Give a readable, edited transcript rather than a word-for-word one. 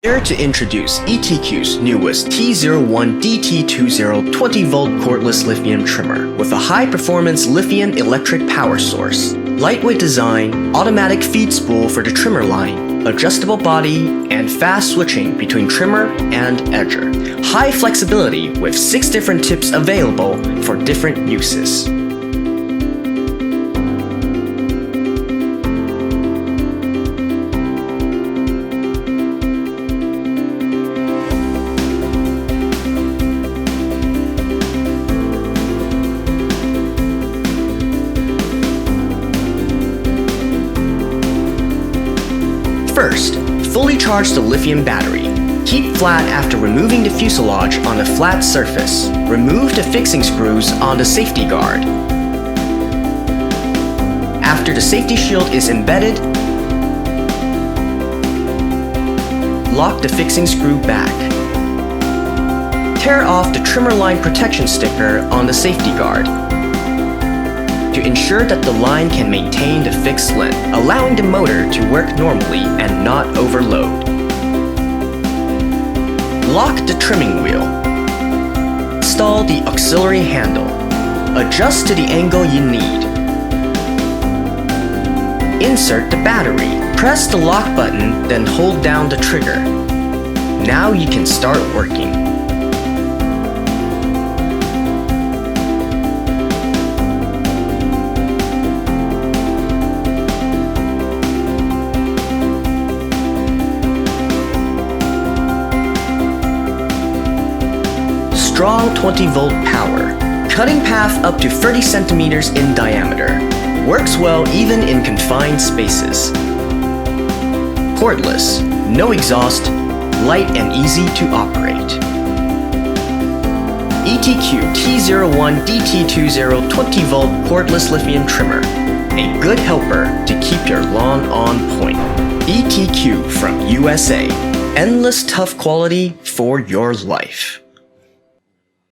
Here to introduce ETQ's newest T01Dt20 20V cordless lithium trimmer with a high-performance lithium electric power source, lightweight design, automatic feed spool for the trimmer line, adjustable body, and fast switching between trimmer and edger. High flexibility with 6 different tips available for different uses. First, fully charge the lithium battery. Keep flat after removing the fuselage on a flat surface. Remove the fixing screws on the safety guard. After the safety shield is embedded, lock the fixing screw back. Tear off the trimmer line protection sticker on the safety guard to ensure that the line can maintain the fixed length, allowing the motor to work normally and not overload. Lock the trimming wheel. Install the auxiliary handle. Adjust to the angle you need. Insert the battery. Press the lock button, then hold down the trigger. Now you can start working. Strong 20V power. Cutting path up to 30 centimeters in diameter. Works well even in confined spaces. Cordless, no exhaust, light and easy to operate. ETQ T01Dt20 20V cordless lithium trimmer. A good helper to keep your lawn on point. ETQ from USA. Endless tough quality for your life.